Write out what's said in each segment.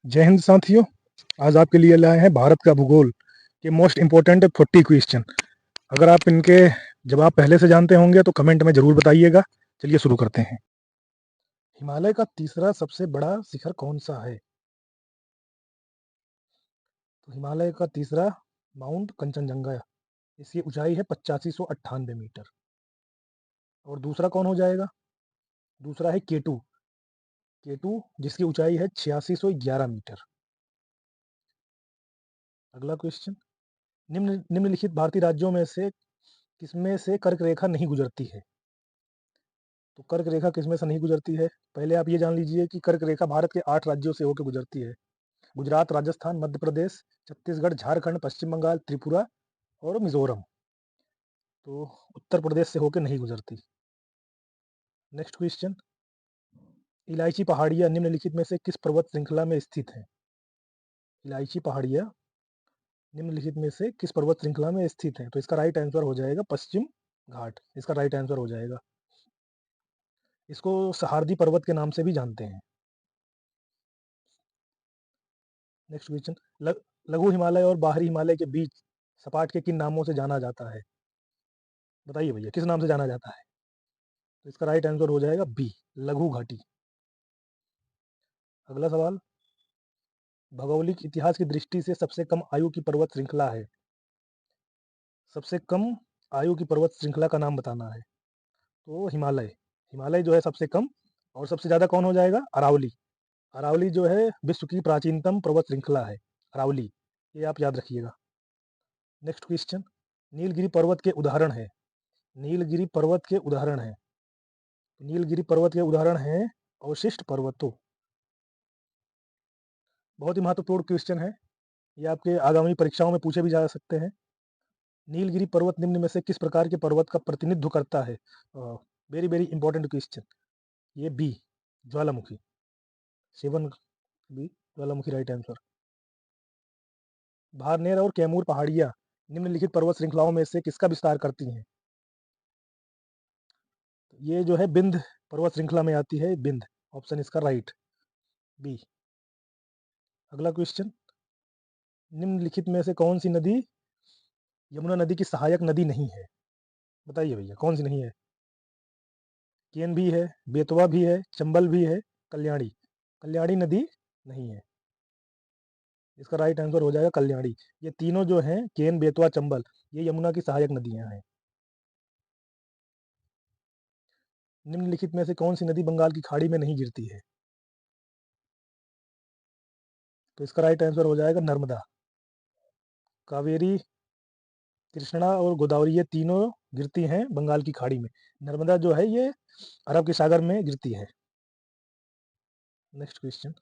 जय हिंद साथियों। आज आपके लिए लाए हैं भारत का भूगोल के मोस्ट इम्पोर्टेंट 40 क्वेश्चन। अगर आप इनके जवाब पहले से जानते होंगे तो कमेंट में ज़रूर बताइएगा। चलिए शुरू करते हैं। हिमालय का तीसरा सबसे बड़ा शिखर कौन सा है? तो हिमालय का तीसरा माउंट कंचनजंगा। इसकी ऊंचाई है 8598 मीटर। और दूसरा कौन हो जाएगा? दूसरा है केटू। केटू जिसकी ऊंचाई है 8611 मीटर। अगला क्वेश्चन, निम्नलिखित भारतीय राज्यों में से किसमें से कर्क रेखा नहीं गुजरती है? तो कर्क रेखा किसमें से नहीं गुजरती है? पहले आप ये जान लीजिए कि कर्क रेखा भारत के 8 राज्यों से होकर गुजरती है। गुजरात, राजस्थान, मध्य प्रदेश, छत्तीसगढ़, झारखंड, पश्चिम बंगाल, त्रिपुरा और मिजोरम। तो उत्तर प्रदेश से होकर नहीं गुजरती। नेक्स्ट क्वेश्चन, इलायची पहाड़ियाँ निम्नलिखित में से किस पर्वत श्रृंखला में स्थित है? इलायची पहाड़ियाँ निम्नलिखित में से किस पर्वत श्रृंखला में स्थित है? तो इसका राइट आंसर हो जाएगा पश्चिम घाट। इसका राइट आंसर हो जाएगा। इसको सहारदी पर्वत के नाम से भी जानते हैं। नेक्स्ट क्वेश्चन, लघु हिमालय और बाहरी हिमालय के बीच सपाट के किन नामों से जाना जाता है? बताइए भैया, किस नाम से जाना जाता है? तो इसका राइट आंसर हो जाएगा बी, लघु घाटी। अगला सवाल, भौगोलिक इतिहास की दृष्टि से सबसे कम आयु की पर्वत श्रृंखला है। सबसे कम आयु की पर्वत श्रृंखला का नाम बताना है। तो हिमालय। हिमालय जो है सबसे कम। और सबसे ज्यादा कौन हो जाएगा? अरावली। अरावली जो है विश्व की प्राचीनतम पर्वत श्रृंखला है, अरावली। ये आप याद रखिएगा। नेक्स्ट क्वेश्चन, नीलगिरी पर्वत के उदाहरण है। नीलगिरी पर्वत के उदाहरण है। नीलगिरी पर्वत के उदाहरण हैं अवशिष्ट पर्वतों। बहुत ही महत्वपूर्ण क्वेश्चन है। ये आपके आगामी परीक्षाओं में पूछे भी जा सकते हैं। नीलगिरी पर्वत निम्न में से किस प्रकार के पर्वत का प्रतिनिधित्व करता है? Very very important question. ये बी, ज्वालामुखी। 7 बी, ज्वालामुखी राइट आंसर। भारनेर और कैमूर पहाड़ियाँ निम्नलिखित पर्वत श्रृंखलाओं में से किसका विस्तार करती हैं? ये जो है बिंद पर्वत श्रृंखला में आती है, बिंद। ऑप्शन इसका राइट, बी। अगला क्वेश्चन, निम्नलिखित में से कौन सी नदी यमुना नदी की सहायक नदी नहीं है? बताइए भैया, कौन सी नहीं है? केन भी है, बेतवा भी है, चंबल भी है, कल्याणी। कल्याणी नदी नहीं है। इसका राइट आंसर हो जाएगा कल्याणी। ये तीनों जो हैं, केन, बेतवा, चंबल, ये यमुना की सहायक नदियां हैं। निम्नलिखित में से कौन सी नदी बंगाल की खाड़ी में नहीं गिरती है? तो इसका राइट आंसर हो जाएगा नर्मदा। कावेरी, कृष्णा और गोदावरी ये तीनों गिरती हैं बंगाल की खाड़ी में। नर्मदा जो है ये अरब के सागर में गिरती है। नेक्स्ट क्वेश्चन,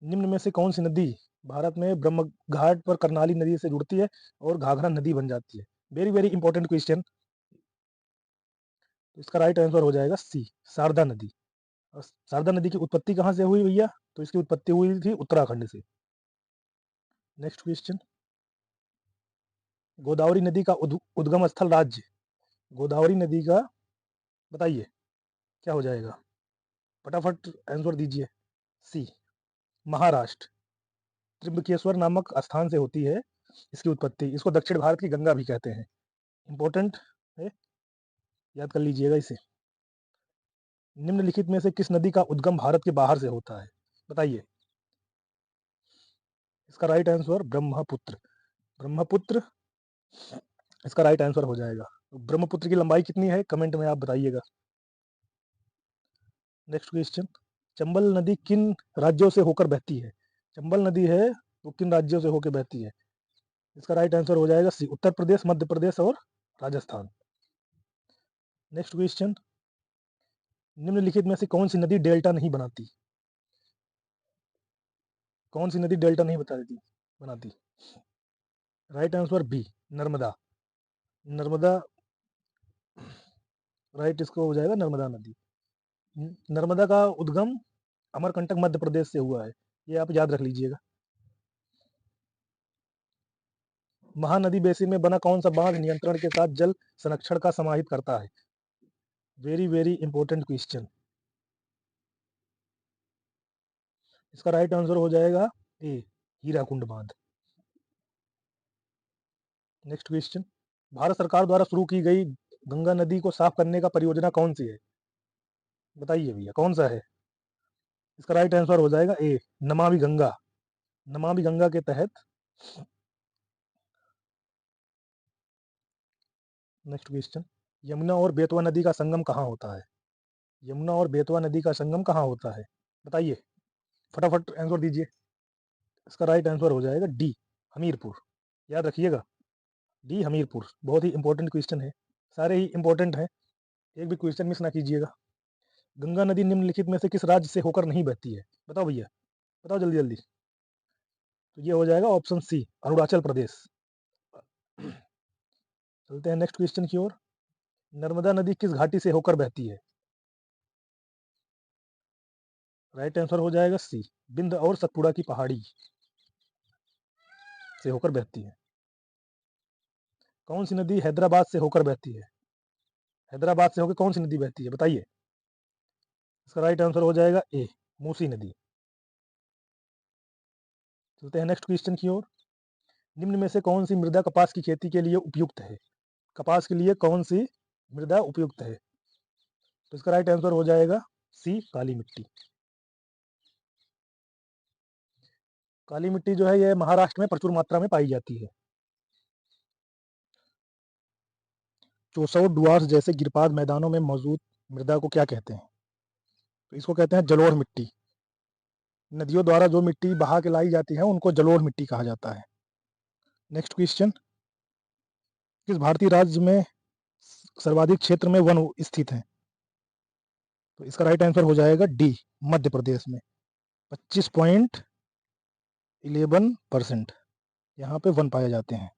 निम्न में से कौन सी नदी भारत में ब्रह्म घाट पर करनाली नदी से जुड़ती है और घाघरा नदी बन जाती है? Very very important question. इसका राइट आंसर हो जाएगा सी, शारदा नदी। और शारदा नदी की उत्पत्ति कहाँ से हुई भैया? तो इसकी उत्पत्ति हुई थी उत्तराखंड से। नेक्स्ट क्वेश्चन, गोदावरी नदी का उद्गम स्थल राज्य। गोदावरी नदी का बताइए क्या हो जाएगा? फटाफट आंसर दीजिए। सी, महाराष्ट्र। त्रिम्बकेश्वर नामक स्थान से होती है इसकी उत्पत्ति। इसको दक्षिण भारत की गंगा भी कहते हैं। इंपॉर्टेंट है, याद कर लीजिएगा इसे। निम्नलिखित में से किस नदी का उद्गम भारत के बाहर से होता है? बताइए। इसका राइट आंसर ब्रह्मपुत्र। ब्रह्मपुत्र इसका राइट आंसर हो जाएगा। ब्रह्मपुत्र की लंबाई कितनी है कमेंट में आप बताइएगा। नेक्स्ट क्वेश्चन, चंबल नदी किन राज्यों से होकर बहती है? चंबल नदी है वो किन राज्यों से होकर बहती है? इसका राइट आंसर हो जाएगा सी, उत्तर प्रदेश, मध्य प्रदेश और राजस्थान। नेक्स्ट क्वेश्चन, निम्नलिखित में से कौन सी नदी डेल्टा नहीं बनाती? कौन सी नदी डेल्टा नहीं बनाती? Right answer B, Narmada. Narmada right, इसको हो जाएगा नर्मदा नदी। नर्मदा का उद्गम अमरकंटक मध्य प्रदेश से हुआ है, ये आप याद रख लीजिएगा। महानदी बेसिन में बना कौन सा बांध नियंत्रण के साथ जल संरक्षण का समाहित करता है? Very very important question. इसका राइट आंसर हो जाएगा ए, हीराकुंड बांध। नेक्स्ट क्वेश्चन, भारत सरकार द्वारा शुरू की गई गंगा नदी को साफ करने का परियोजना कौन सी है? बताइए भैया कौन सा है? इसका राइट आंसर हो जाएगा ए, नमामि गंगा। नमामि गंगा के तहत। नेक्स्ट क्वेश्चन, यमुना और बेतवा नदी का संगम कहाँ होता है? यमुना और बेतवा नदी का संगम कहाँ होता है? बताइए, फटाफट आंसर दीजिए। इसका राइट आंसर हो जाएगा डी, हमीरपुर। याद रखिएगा, डी हमीरपुर। बहुत ही इंपॉर्टेंट क्वेश्चन है, सारे ही इंपॉर्टेंट हैं, एक भी क्वेश्चन मिस ना कीजिएगा। गंगा नदी निम्नलिखित में से किस राज्य से होकर नहीं बहती है? बताओ भैया, बताओ जल्दी जल्दी। तो ये हो जाएगा ऑप्शन सी, अरुणाचल प्रदेश। चलते हैं नेक्स्ट क्वेश्चन की ओर। नर्मदा नदी किस घाटी से होकर बहती है? राइट आंसर हो जाएगा सी, बिंद और सतपुड़ा की पहाड़ी से होकर बहती है। कौन सी नदी हैदराबाद से होकर बहती है? हैदराबाद से होकर कौन सी नदी बहती है बताइए। इसका राइट आंसर हो जाएगा ए, मूसी नदी। चलते हैं नेक्स्ट क्वेश्चन की ओर। निम्न में से कौन सी मृदा कपास की खेती के लिए उपयुक्त है? कपास के लिए कौन सी मृदा उपयुक्त है? तो इसका राइट आंसर हो जाएगा सी, काली मिट्टी। काली मिट्टी जो है ये महाराष्ट्र में प्रचुर मात्रा में पाई जाती है। चोसौ डुआर्स जैसे गिरपाद मैदानों में मौजूद मृदा को क्या कहते हैं? तो इसको कहते हैं जलोढ़ मिट्टी। नदियों द्वारा जो मिट्टी बहा के लाई जाती है उनको जलोढ़ मिट्टी कहा जाता है। नेक्स्ट क्वेश्चन, किस भारतीय राज्य में सर्वाधिक क्षेत्र में वन स्थित है? तो इसका राइट आंसर हो जाएगा डी, मध्य प्रदेश में 25.11% यहाँ पे वन पाए जाते हैं।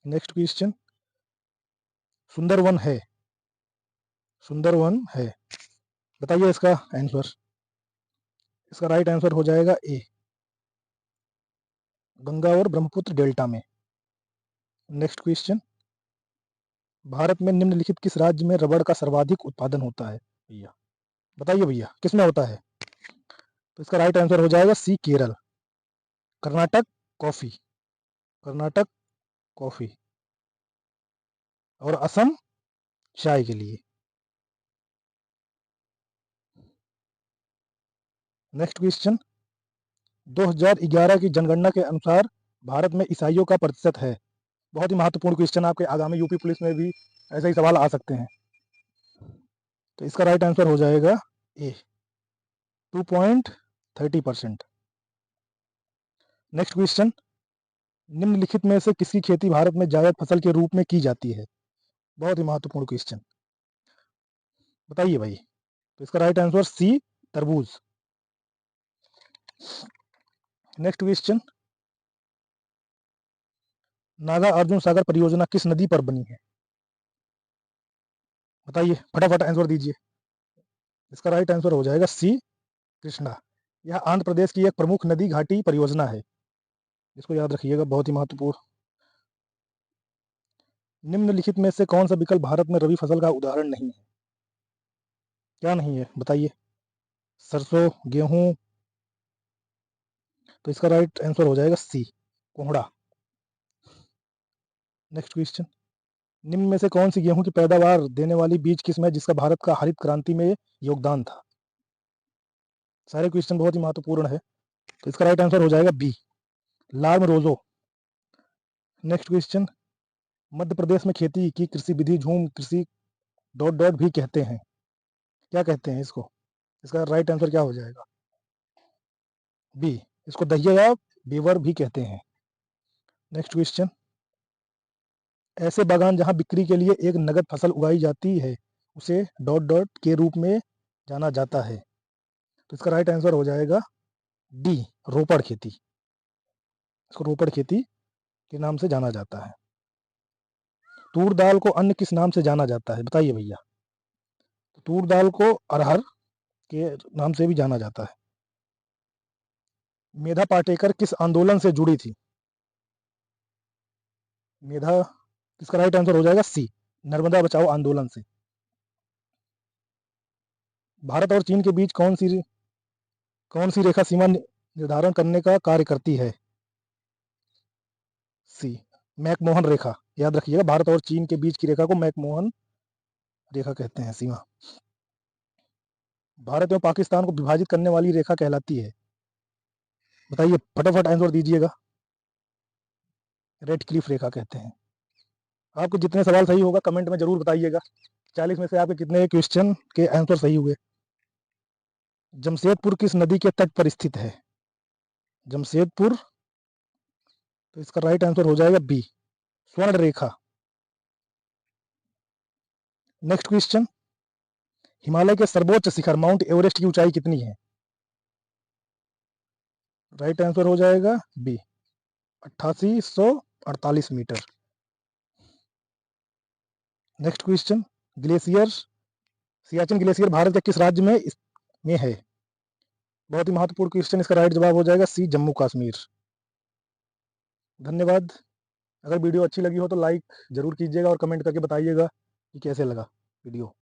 नेक्स्ट क्वेश्चन, सुंदरवन है, सुंदरवन है, बताइए इसका आंसर। इसका राइट आंसर हो जाएगा ए, गंगा और ब्रह्मपुत्र डेल्टा में। नेक्स्ट क्वेश्चन, भारत में निम्नलिखित किस राज्य में रबड़ का सर्वाधिक उत्पादन होता है? भैया बताइए भैया, किस में होता है? तो इसका राइट आंसर हो जाएगा सी, केरल। कर्नाटक कॉफी, कर्नाटक कॉफी, और असम चाय के लिए। नेक्स्ट क्वेश्चन, 2011 की जनगणना के अनुसार भारत में ईसाइयों का प्रतिशत है? बहुत ही महत्वपूर्ण क्वेश्चन, आपके आगामी यूपी पुलिस में भी ऐसे ही सवाल आ सकते हैं। तो इसका राइट आंसर हो जाएगा ए, 2.30%। नेक्स्ट क्वेश्चन, निम्नलिखित में से किसकी खेती भारत में जायद फसल के रूप में की जाती है? बहुत ही महत्वपूर्ण क्वेश्चन, बताइए भाई। तो इसका राइट आंसर सी, तरबूज। नेक्स्ट क्वेश्चन, नागा अर्जुन सागर परियोजना किस नदी पर बनी है? बताइए, फटाफट आंसर दीजिए। इसका राइट आंसर हो जाएगा सी, कृष्णा। यह आंध्र प्रदेश की एक प्रमुख नदी घाटी परियोजना है, इसको याद रखिएगा, बहुत ही महत्वपूर्ण। निम्नलिखित में से कौन सा विकल्प भारत में रबी फसल का उदाहरण नहीं है? क्या नहीं है बताइए। सरसों, गेहूं। तो इसका राइट आंसर हो जाएगा सी, कोहड़ा। नेक्स्ट क्वेश्चन, निम्न में से कौन सी गेहूं की पैदावार देने वाली बीज किस्म है जिसका भारत का हरित क्रांति में योगदान था? सारे क्वेश्चन बहुत ही महत्वपूर्ण है, तो इसका राइट आंसर हो जाएगा बी, लार्म रोजो। नेक्स्ट क्वेश्चन, मध्य प्रदेश में खेती की कृषि विधि झूम कृषि डॉट डॉट भी कहते हैं, क्या कहते हैं इसको? इसका राइट आंसर क्या हो जाएगा? बी, इसको दहिया या बेवर भी कहते हैं। नेक्स्ट क्वेश्चन, ऐसे बागान जहां बिक्री के लिए एक नगद फसल उगाई जाती है उसे डॉट डॉट के रूप में जाना जाता है। तो इसका राइट आंसर हो जाएगा डी, रोपड़ खेती। इसको रोपड़ खेती के नाम से जाना जाता है। तूर दाल को अन्य किस नाम से जाना जाता है बताइए भैया। तो तूर दाल को अरहर के नाम से भी जाना जाता है। मेधा पाटेकर किस आंदोलन से जुड़ी थी? मेधा, इसका राइट आंसर हो जाएगा सी, नर्मदा बचाओ आंदोलन से। भारत और चीन के बीच कौन सी कौन सी रेखा सीमा निर्धारण करने का कार्य करती है? सी मैकमोहन रेखा। याद रखिएगा, भारत और चीन के बीच की रेखा को मैकमोहन रेखा कहते हैं, सीमा। भारत एवं पाकिस्तान को विभाजित करने वाली रेखा कहलाती है? बताइए, फटाफट आंसर दीजिएगा। रेड क्लिफ रेखा कहते हैं। आपके जितने सवाल सही होगा कमेंट में जरूर बताइएगा। 40 में से आपके कितने क्वेश्चन के आंसर सही हुए। जमशेदपुर किस नदी के तट पर स्थित है? जमशेदपुर, तो इसका राइट आंसर हो जाएगा बी, स्वर्ण रेखा। नेक्स्ट क्वेश्चन, हिमालय के सर्वोच्च शिखर माउंट एवरेस्ट की ऊंचाई कितनी है? राइट आंसर हो जाएगा B, 8848 metre. Next question, glacier, Siachen glacier Bharat के किस राज्य में है? बहुत ही महत्वपूर्ण क्वेश्चन, इसका राइट जवाब हो जाएगा सी, जम्मू कश्मीर। धन्यवाद। अगर वीडियो अच्छी लगी हो तो लाइक जरूर कीजिएगा और कमेंट करके बताइएगा कि कैसे लगा वीडियो।